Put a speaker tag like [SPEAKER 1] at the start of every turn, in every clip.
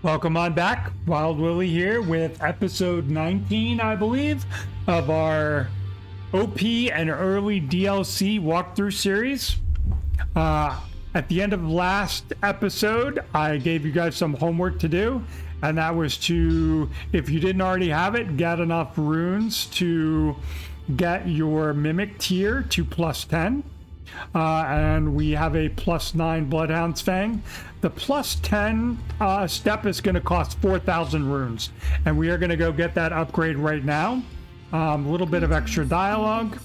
[SPEAKER 1] Welcome on back. Wild Willy here with episode 19, I believe, of our OP and early DLC walkthrough series. At the end of last episode, I gave you guys some homework to do, and that was to, if you didn't already have it, get enough runes to get your Mimic tier to plus 10. And we have a plus 9 Bloodhound's Fang. The plus 10 step is going to cost 4,000 runes, and we are going to go get that upgrade right now. A little bit of extra dialogue.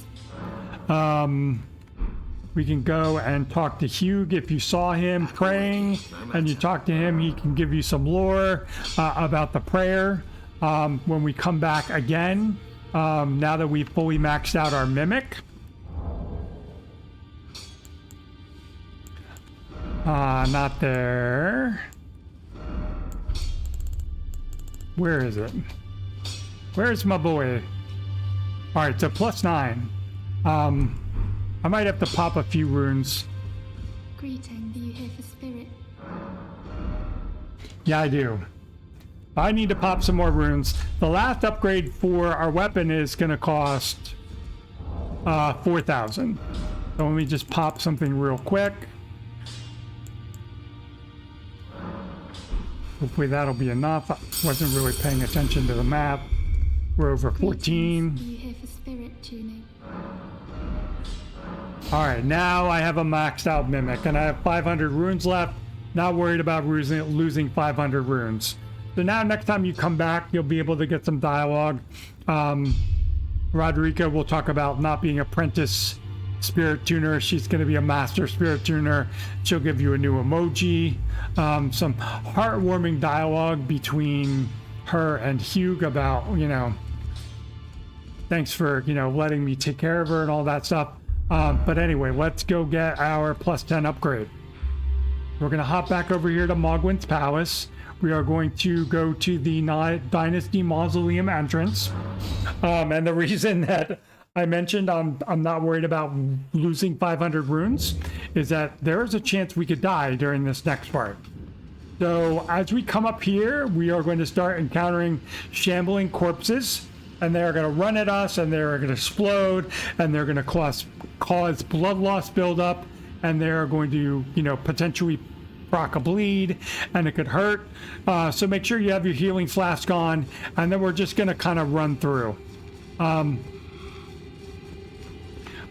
[SPEAKER 1] We can go and talk to Hugh. If you saw him praying and you talk to him, he can give you some lore about the prayer. When we come back again, now that we've fully maxed out our Mimic. Not there. Where is it? Where's my boy? All right, so plus 9. I might have to pop a few runes.
[SPEAKER 2] Greeting, do you hear for spirit?
[SPEAKER 1] Yeah, I do. I need to pop some more runes. The last upgrade for our weapon is going to cost 4,000. So let me just pop something real quick. Hopefully that'll be enough. I wasn't really paying attention to the map. We're over 14.
[SPEAKER 2] Do you hear for spirit tuning?
[SPEAKER 1] All right, now I have a maxed out Mimic, and I have 500 runes left. Not worried about losing 500 runes. So now next time you come back, you'll be able to get some dialogue. Roderica will talk about not being apprentice spirit tuner. She's going to be a master spirit tuner. She'll give you a new emoji. Some heartwarming dialogue between her and Hugh about, thanks for, letting me take care of her and all that stuff. But anyway, let's go get our plus 10 upgrade. We're going to hop back over here to Mogwin's Palace. We are going to go to the Dynasty Mausoleum entrance. And the reason that I mentioned I'm not worried about losing 500 runes is that there is a chance we could die during this next part. So as we come up here, we are going to start encountering shambling corpses, and they're going to run at us, and they're going to explode, and they're going to cause blood loss buildup, and they're going to, potentially proc a bleed, and it could hurt. So make sure you have your healing flask on, and then we're just going to kind of run through.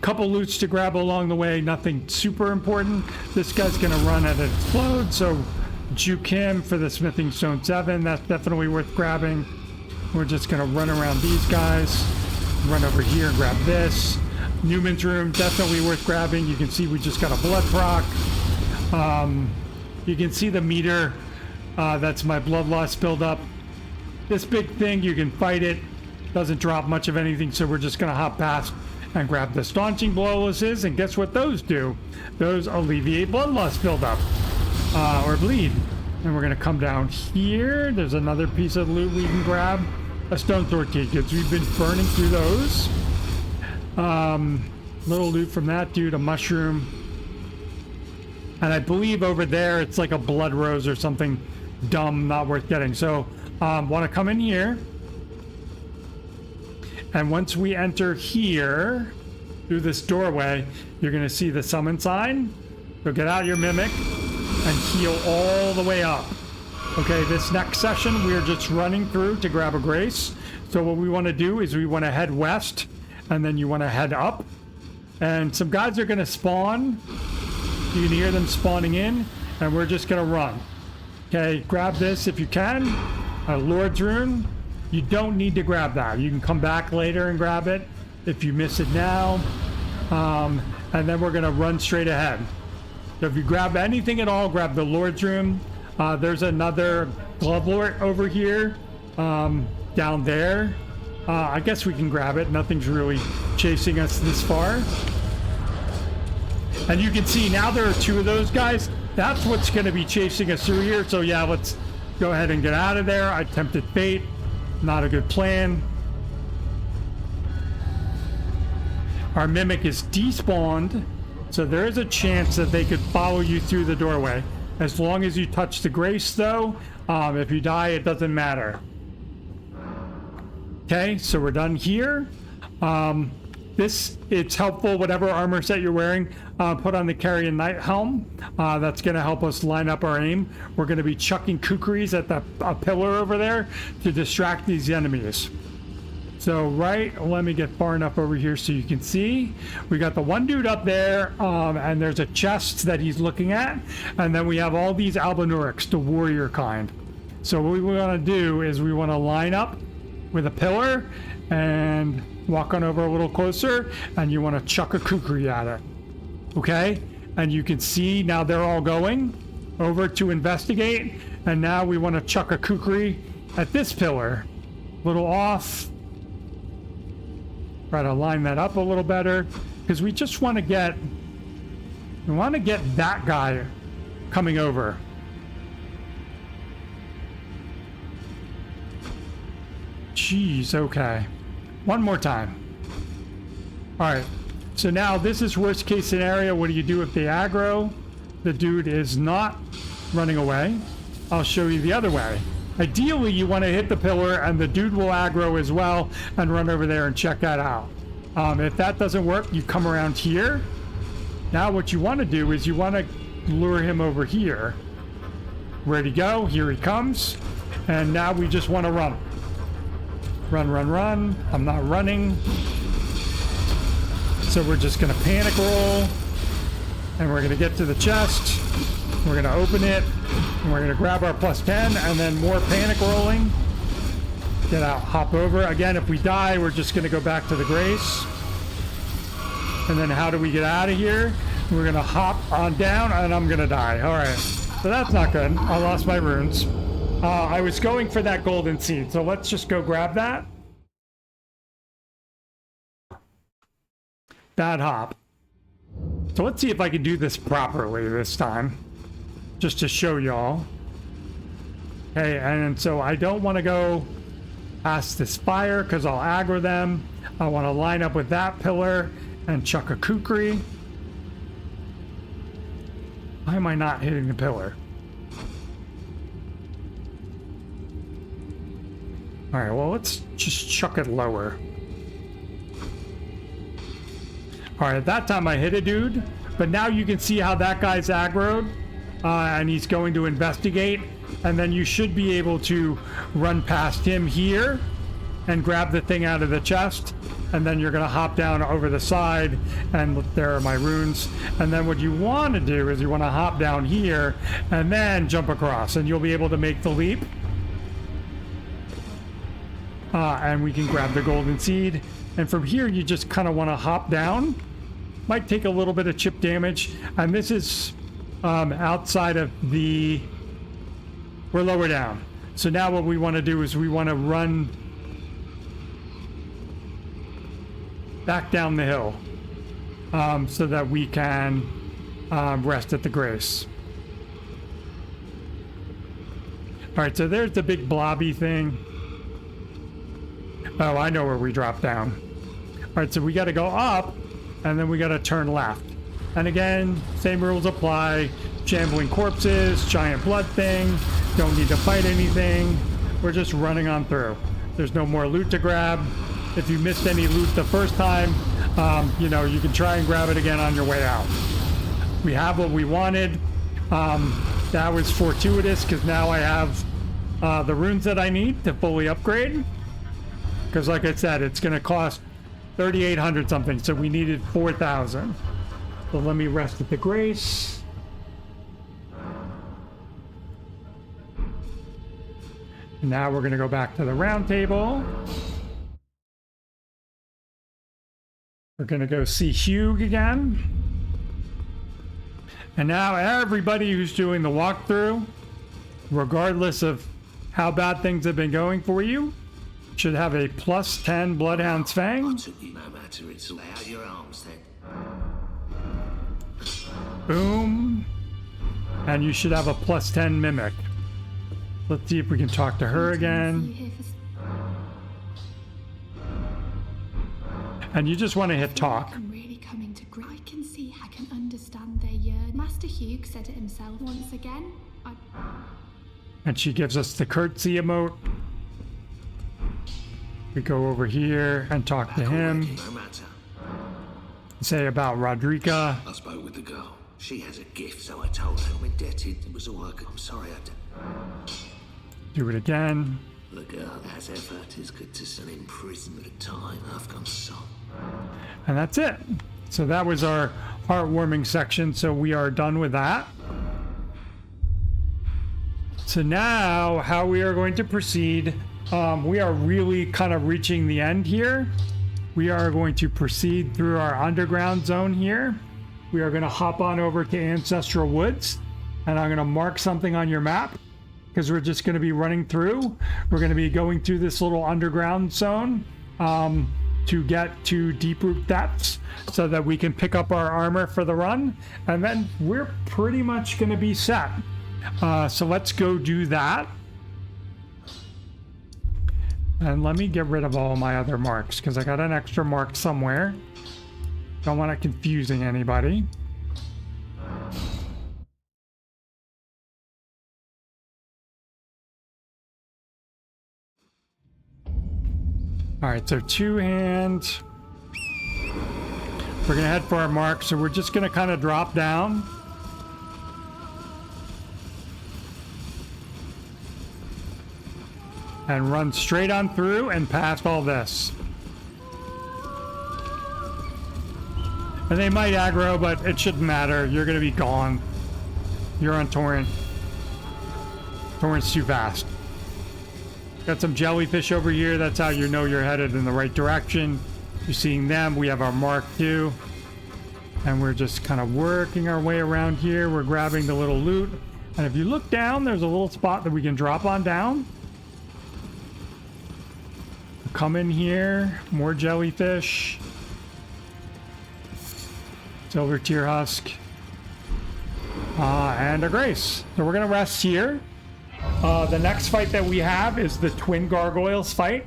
[SPEAKER 1] Couple loots to grab along the way, nothing super important. This guy's gonna run and explode, so juke him for the smithing stone 7. That's definitely worth grabbing. We're just gonna run around these guys, run over here and grab this. Newman's room, definitely worth grabbing. You can see we just got a blood proc. You can see the meter, that's my blood loss buildup. This big thing, you can fight it, doesn't drop much of anything, so we're just gonna hop past and grab the staunching blowlesses, and guess what those do? Those alleviate blood loss buildup, or bleed. And we're gonna come down here. There's another piece of loot we can grab. A stone sword key, because we've been burning through those. Little loot from that dude, a mushroom. And I believe over there, it's like a blood rose or something dumb, not worth getting. So, wanna come in here. And once we enter here, through this doorway, you're going to see the summon sign. So get out your Mimic and heal all the way up. Okay, this next session, we're just running through to grab a grace. So what we want to do is we want to head west, and then you want to head up. And some guys are going to spawn. You can hear them spawning in, and we're just going to run. Okay, grab this if you can. A Lord's Rune. You don't need to grab that. You can come back later and grab it if you miss it now. And then we're going to run straight ahead. So if you grab anything at all, grab the Lord's Room. There's another Glove Lord over here, down there. I guess we can grab it. Nothing's really chasing us this far. And you can see now there are 2 of those guys. That's what's going to be chasing us through here. So yeah, let's go ahead and get out of there. I tempted fate. Not a good plan. Our Mimic is despawned, so there is a chance that they could follow you through the doorway. As long as you touch the grace, though, if you die, it doesn't matter. Okay, so we're done here. It's helpful, whatever armor set you're wearing, put on the Carrion Knight helm. That's going to help us line up our aim. We're going to be chucking kukris at a pillar over there to distract these enemies. So, let me get far enough over here so you can see. We got the one dude up there, and there's a chest that he's looking at. And then we have all these Albinurics, the warrior kind. So what we want to do is we want to line up with a pillar and walk on over a little closer, and you want to chuck a kukri at it. Okay? And you can see now they're all going over to investigate. And now we want to chuck a kukri at this pillar. A little off. Try to line that up a little better, because we just want to get that guy coming over. Jeez, okay. One more time. All right, so now this is worst case scenario. What do you do if they aggro? The dude is not running away. I'll show you the other way. Ideally, you want to hit the pillar and the dude will aggro as well and run over there and check that out. If that doesn't work, you come around here. Now what you want to do is you want to lure him over here. Where'd he go? Here he comes. And now we just want to run. Run, run, run. I'm not running. So we're just going to panic roll. And we're going to get to the chest. We're going to open it. And we're going to grab our +10 and then more panic rolling. Get out, hop over. Again, if we die, we're just going to go back to the grace. And then how do we get out of here? We're going to hop on down and I'm going to die. All right. So that's not good. I lost my runes. I was going for that golden seed. So let's just go grab that. Bad hop. So let's see if I can do this properly this time. Just to show y'all. Okay, and so I don't want to go past this fire because I'll aggro them. I want to line up with that pillar and chuck a kukri. Why am I not hitting the pillar? All right, well, let's just chuck it lower. All right, that time I hit a dude, but now you can see how that guy's aggroed. And he's going to investigate, and then you should be able to run past him here and grab the thing out of the chest, and then you're going to hop down over the side, and there are my runes. And then what you want to do is you want to hop down here and then jump across, and you'll be able to make the leap. And we can grab the golden seed, and from here you just kind of want to hop down. Might take a little bit of chip damage, and this is outside of we're lower down. So now what we want to do is we want to run back down the hill so that we can rest at the grace. All right, so there's the big blobby thing. Oh, I know where we drop down. All right, so we got to go up and then we got to turn left. And again, same rules apply. Shambling corpses, giant blood thing, don't need to fight anything. We're just running on through. There's no more loot to grab. If you missed any loot the first time, you know, you can try and grab it again on your way out. We have what we wanted. That was fortuitous because now I have the runes that I need to fully upgrade. Because like I said, it's going to cost 3,800 something, so we needed 4,000. So let me rest at the grace. Now we're going to go back to the round table. We're going to go see Hugh again. And now everybody who's doing the walkthrough, regardless of how bad things have been going for you, should have a +10 Bloodhound's Fang. Boom. And you should have a +10 Mimic. Let's see if we can talk to her again. And you just want to hit talk.
[SPEAKER 2] I'm really coming to I can see, I can understand their yearning. Master Hugh said it himself once again.
[SPEAKER 1] And she gives us the curtsy emote. We go over here and talk to him.
[SPEAKER 3] No matter.
[SPEAKER 1] Say about Rodrika.
[SPEAKER 3] I spoke with the girl. She has a gift, so I told her I'm indebted. It was all I could. I'm sorry I did.
[SPEAKER 1] Do it again.
[SPEAKER 3] The girl has effort. It's good to send in prison at a time. I've gone soft.
[SPEAKER 1] And that's it. So that was our heartwarming section. So we are done with that. So now how we are going to proceed. We are really kind of reaching the end here. We are going to proceed through our underground zone here. We are going to hop on over to Ancestral Woods, and I'm going to mark something on your map because we're just going to be running through. We're going to be going through this little underground zone to get to deep root depths so that we can pick up our armor for the run, and then we're pretty much going to be set. So let's go do that. And let me get rid of all my other marks because I got an extra mark somewhere. Don't want it confusing anybody. All right, so two hand. We're gonna head for our mark, so we're just gonna kind of drop down. And run straight on through and past all this. And they might aggro, but it shouldn't matter. You're going to be gone. You're on Torrent. Torrent's too fast. Got some jellyfish over here. That's how you know you're headed in the right direction. You're seeing them. We have our mark too. And we're just kind of working our way around here. We're grabbing the little loot. And if you look down, there's a little spot that we can drop on down. Come in here, more jellyfish, silver tear husk, and a grace. So we're gonna rest here. The next fight that we have is the twin gargoyles fight.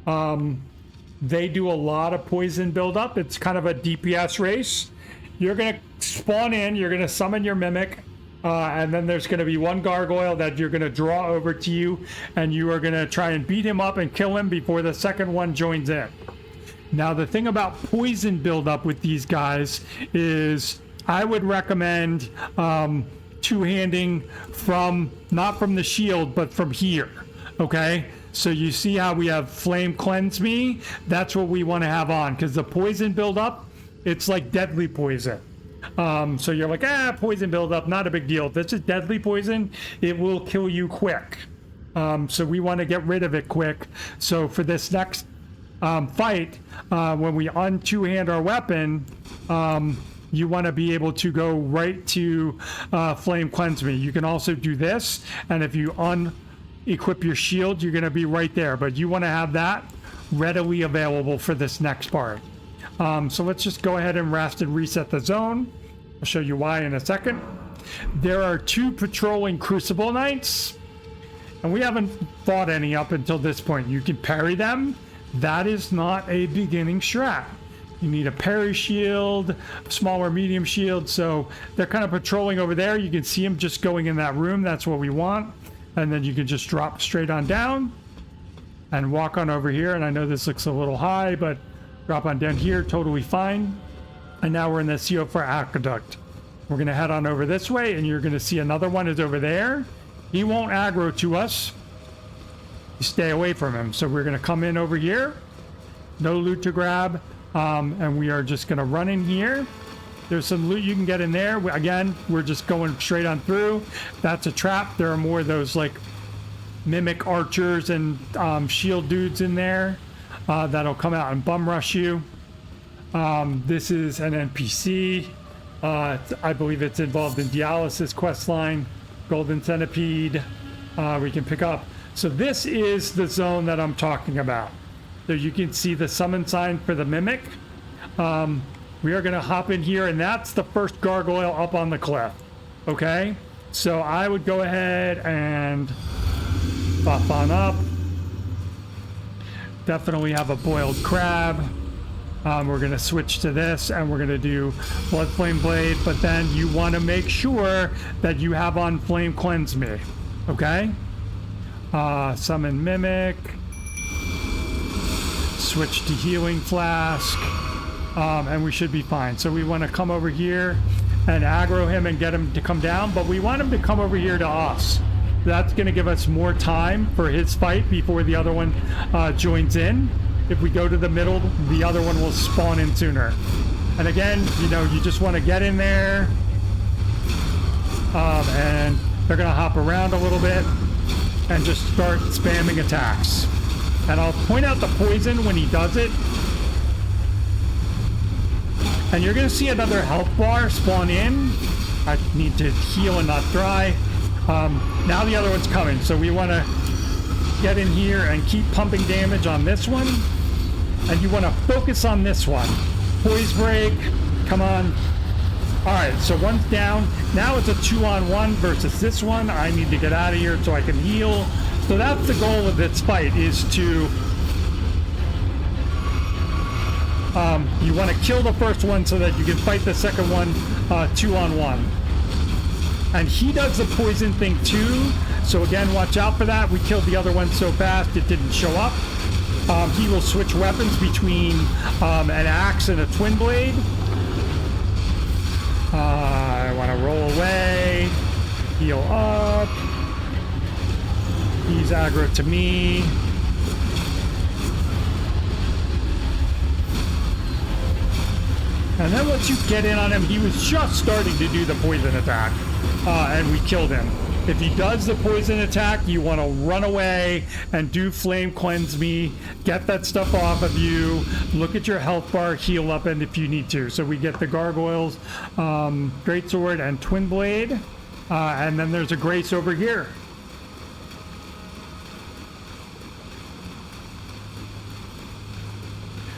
[SPEAKER 1] They do a lot of poison buildup. It's kind of a DPS race. You're gonna spawn in, you're gonna summon your mimic, and then there's going to be one gargoyle that you're going to draw over to you, and you are going to try and beat him up and kill him before the second one joins in. Now, the thing about poison buildup with these guys is I would recommend two-handing from, not from the shield, but from here, okay? So you see how we have Flame Cleanse Me? That's what we want to have on, because the poison buildup, it's like deadly poison. So you're like, poison buildup, not a big deal. If this is deadly poison, it will kill you quick. So we want to get rid of it quick. So for this next fight, when we un-two-hand our weapon, you want to be able to go right to Flame Cleanse Me. You can also do this, and if you equip your shield, you're going to be right there. But you want to have that readily available for this next part. So let's just go ahead and rest and reset the zone. I'll show you why in a second. There are two patrolling Crucible Knights, and we haven't fought any up until this point. You can parry them. That is not a beginning strat. You need a parry shield, small or medium shield, so they're kind of patrolling over there. You can see them just going in that room. That's what we want. And then you can just drop straight on down and walk on over here. And I know this looks a little high, but drop on down here, totally fine. And now we're in the CO4 Aqueduct. We're gonna head on over this way, and you're gonna see another one is over there. He won't aggro to us. You stay away from him. So we're gonna come in over here. No loot to grab. And we are just gonna run in here. There's some loot you can get in there. Again, we're just going straight on through. That's a trap. There are more of those like mimic archers and shield dudes in there. That'll come out and bum rush you. This is an NPC. I believe it's involved in Dialysis questline. Golden Centipede. We can pick up. So this is the zone that I'm talking about. So you can see the summon sign for the mimic. We are going to hop in here, and that's the first gargoyle up on the cliff. Okay? So I would go ahead and buff on up. Definitely have a boiled crab. We're going to switch to this, and we're going to do Blood Flame Blade, but then you want to make sure that you have on Flame Cleanse Me, okay? Summon Mimic. Switch to Healing Flask, and we should be fine. So we want to come over here and aggro him and get him to come down, but we want him to come over here to us. That's going to give us more time for his fight before the other one joins in. If we go to the middle, the other one will spawn in sooner. And again, you know, you just want to get in there, and they're going to hop around a little bit and just start spamming attacks. And I'll point out the poison when he does it. And you're going to see another health bar spawn in. I need to heal and not dry. Now the other one's coming, so we want to get in here and keep pumping damage on this one. And you want to focus on this one. Poise break, come on. All right, so one's down. Now it's a 2-on-1 versus this one. I need to get out of here so I can heal. So that's the goal of this fight, is to you want to kill the first one so that you can fight the second one 2-on-1. And he does the poison thing too, so again, watch out for that. We killed the other one so fast it didn't show up. He will switch weapons between an axe and a twin blade. I want to roll away, heal up. He's aggro to me. And then once you get in on him, he was just starting to do the poison attack, and we killed him. If he does the poison attack, you want to run away and do Flame Cleanse Me, get that stuff off of you, look at your health bar, heal up, and if you need to. So we get the Gargoyles, Greatsword, and Twin Blade, and then there's a Grace over here.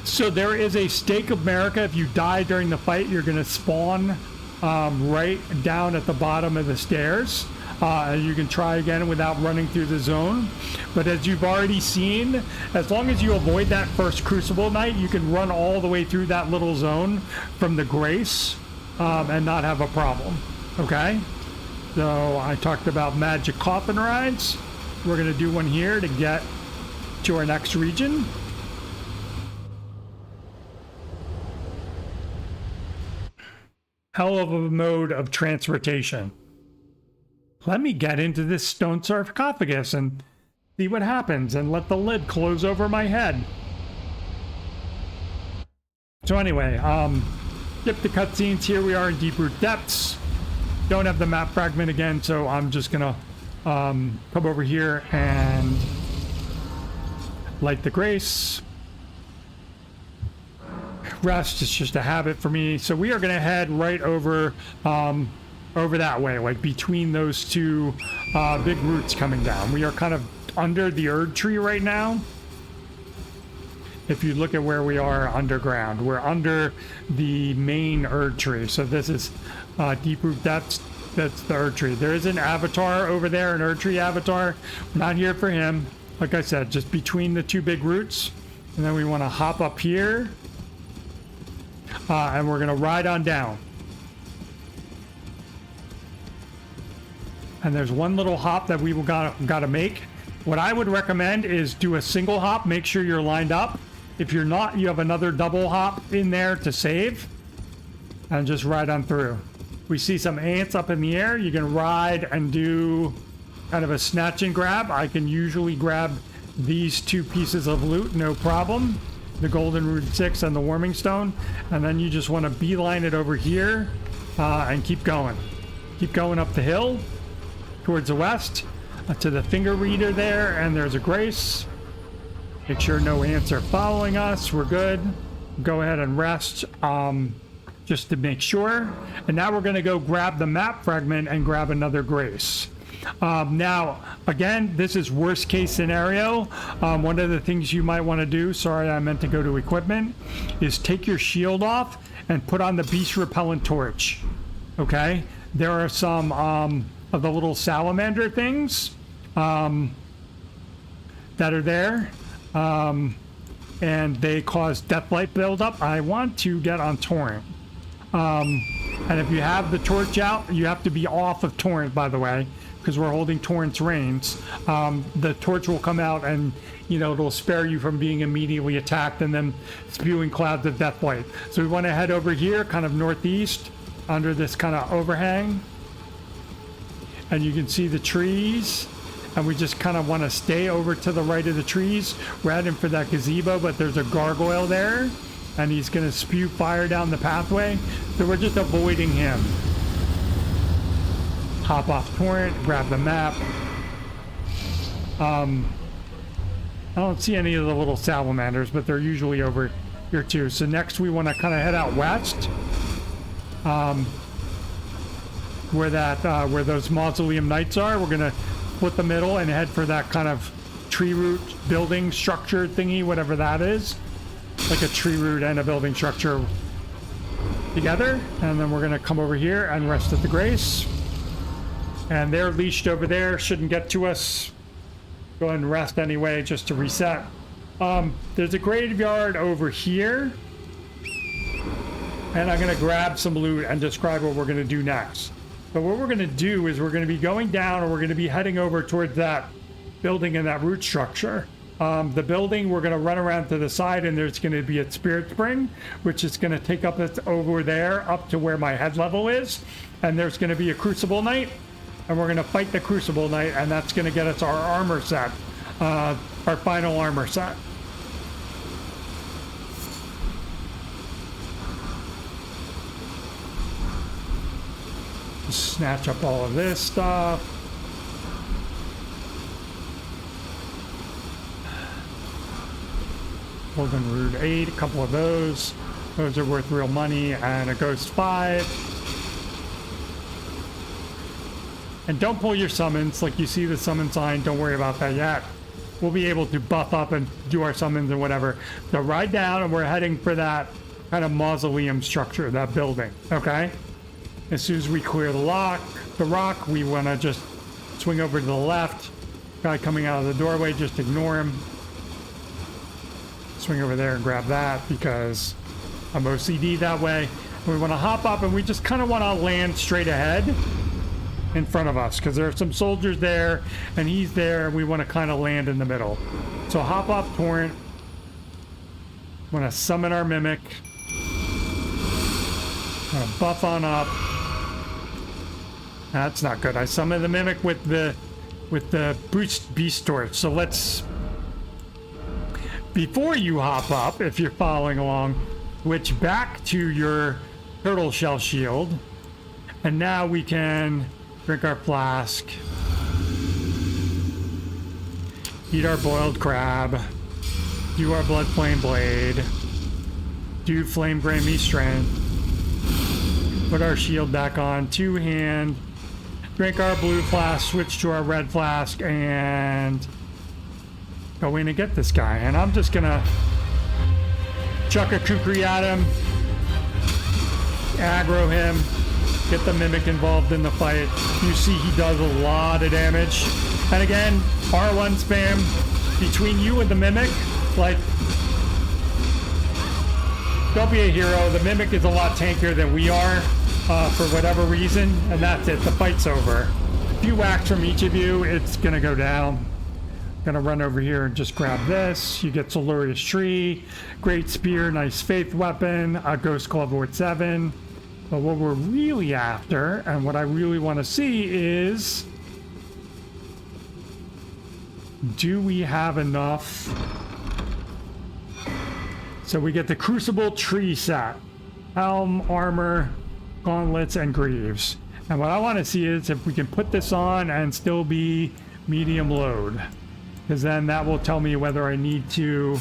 [SPEAKER 1] So there is a Stake of America. If you die during the fight, you're going to spawn right down at the bottom of the stairs. You can try again without running through the zone. But as you've already seen, as long as you avoid that first Crucible Knight, you can run all the way through that little zone from the Grace and not have a problem. Okay? So I talked about magic coffin rides. We're going to do one here to get to our next region. Hell of a mode of transportation. Let me get into this stone sarcophagus and see what happens, and let the lid close over my head. So anyway, skip the cutscenes. Here we are in Deep Root Depths. Don't have the map fragment again, so I'm just gonna come over here and light the Grace. Rest is just a habit for me, so we are going to head right over over that way, like between those two big roots coming down. We are kind of under the Erd tree right now. If you look at where we are underground, we're under the main Erd tree. So this is Deep Root Depths. That's the Erd tree. There is an avatar over there, an Erd tree avatar. We're not here for him. Like I said, just between the two big roots. And then we want to hop up here. And we're going to ride on down. And there's one little hop that we got to make. What I would recommend is do a single hop. Make sure you're lined up. If you're not, you have another double hop in there to save. And just ride on through. We see some ants up in the air. You can ride and do kind of a snatch and grab. I can usually grab these two pieces of loot, no problem. The Golden Rune 6 and the Warming Stone. And then you just want to beeline it over here and keep going. Keep going up the hill towards the west to the finger reader there, and there's a Grace. Make sure no ants are following us. We're good. Go ahead and rest just to make sure. And now we're going to go grab the map fragment and grab another Grace. Now, again, this is worst case scenario. One of the things you might want to do, sorry, I meant to go to equipment, is take your shield off and put on the beast repellent torch. Okay? There are some of the little salamander things that are there. and they cause deathlight buildup. I want to get on Torrent. And if you have the torch out, you have to be off of Torrent, by the way, because we're holding Torrent's reins. The torch will come out and, you know, it'll spare you from being immediately attacked and then spewing clouds of deathlight. So we want to head over here, kind of northeast, under this kind of overhang. And you can see the trees. And we just kind of want to stay over to the right of the trees. We're heading for that gazebo, but there's a gargoyle there. And he's going to spew fire down the pathway. So we're just avoiding him. Hop off Torrent, grab the map. I don't see any of the little salamanders, but they're usually over here too. So next we want to kind of head out west. Where those mausoleum knights are. We're going to split the middle and head for that kind of tree root building structure thingy, whatever that is. Like a tree root and a building structure together. And then we're going to come over here and rest at the Grace. And they're leashed over there, shouldn't get to us. Go ahead and rest anyway, just to reset. There's a graveyard over here. And I'm going to grab some loot and describe what we're going to do next. But what we're going to do is we're going to be going down, and we're going to be heading over towards that building and that root structure. The building, we're going to run around to the side, and there's going to be a spirit spring, which is going to take up us over there up to where my head level is. And there's going to be a crucible knight, and we're going to fight the crucible knight, and that's going to get us our armor set, our final armor set. Snatch up all of this stuff. Golden Root 8, a couple of those. Those are worth real money, and a Ghost 5. And don't pull your summons. Like, you see the summon sign, don't worry about that yet. We'll be able to buff up and do our summons and whatever. So ride down, and we're heading for that kind of mausoleum structure, that building, okay? As soon as we clear the rock, we want to just swing over to the left. Guy coming out of the doorway, just ignore him. Swing over there and grab that because I'm OCD that way. We want to hop up, and we just kind of want to land straight ahead in front of us because there are some soldiers there, and he's there, and we want to kind of land in the middle. So hop up Torrent. Want to summon our Mimic. Want to buff on up. That's not good. I summoned the Mimic with the beast torch. So let's, before you hop up, if you're following along, switch back to your turtle shell shield, and now we can drink our flask, eat our boiled crab, do our blood flame blade, do flame grant me strength, put our shield back on, two-hand, drink our blue flask, switch to our red flask, and go in and get this guy. And I'm just gonna chuck a kukri at him, aggro him, get the Mimic involved in the fight. You see he does a lot of damage. And again, R1 spam between you and the Mimic. Like, don't be a hero. The Mimic is a lot tankier than we are. For whatever reason, and that's it. The fight's over. A few whacks from each of you, it's gonna go down. Gonna run over here and just grab this. You get Solurious Tree, Great Spear, nice Faith Weapon, a Ghost Glove worth 7. But what we're really after, and what I really want to see is, do we have enough? So we get the Crucible Tree set, Helm, Armor, Gauntlets, and Greaves. And what I want to see is if we can put this on and still be medium load, because then that will tell me whether I need to.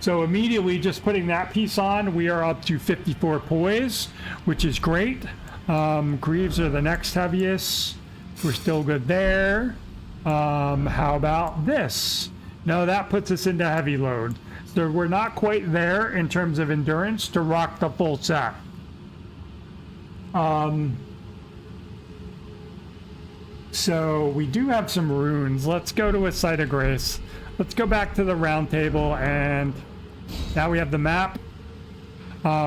[SPEAKER 1] So immediately just putting that piece on, we are up to 54 poise, which is great. Greaves are the next heaviest. We're still good there. How about this? No, that puts us into heavy load. So we're not quite there in terms of endurance to rock the full set. So we do have some runes. Let's go to a Site of Grace. let's go back to the round table, and now we have the map.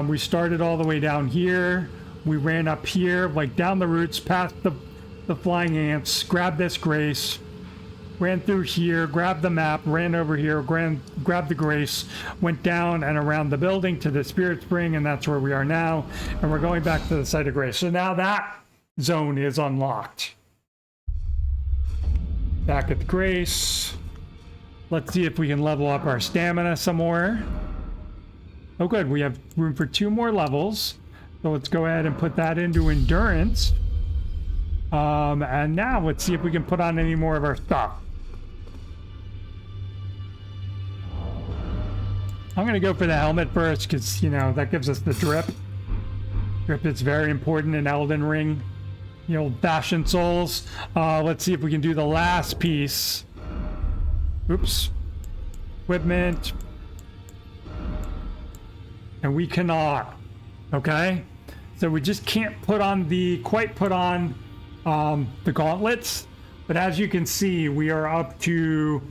[SPEAKER 1] We started all the way down here. We ran up here, like down the roots, past the flying ants, grabbed this grace, ran through here, grabbed the map, ran over here, grabbed the grace, went down and around the building to the spirit spring, and that's where we are now. And we're going back to the site of grace. So now that zone is unlocked. Back at the grace. Let's see if we can level up our stamina some more. Oh good, we have room for 2 more levels. So let's go ahead and put that into endurance. And now let's see if we can put on any more of our stuff. I'm gonna go for the helmet first because, you know, that gives us the drip. Drip is very important in Elden Ring. The old-fashioned souls. Let's see if we can do the last piece. Oops. Equipment. And we cannot. Okay? So we just can't quite put on the gauntlets. But as you can see, we are up to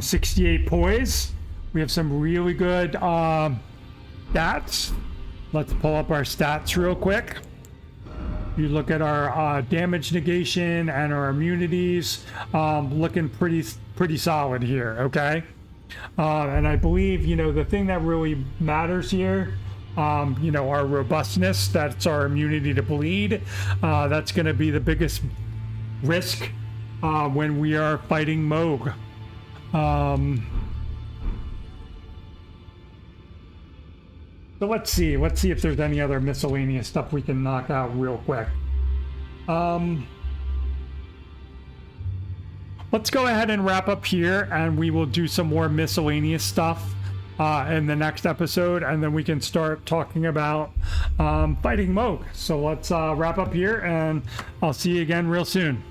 [SPEAKER 1] 68 poise. We have some really good stats. Let's pull up our stats real quick. You look at our damage negation and our immunities, looking pretty solid here, okay? And I believe, you know, the thing that really matters here, you know, our robustness, that's our immunity to bleed. That's going to be the biggest risk when we are fighting Moog. So let's see if there's any other miscellaneous stuff we can knock out real quick. Let's go ahead and wrap up here, and we will do some more miscellaneous stuff in the next episode, and then we can start talking about fighting Moog. So let's wrap up here, and I'll see you again real soon.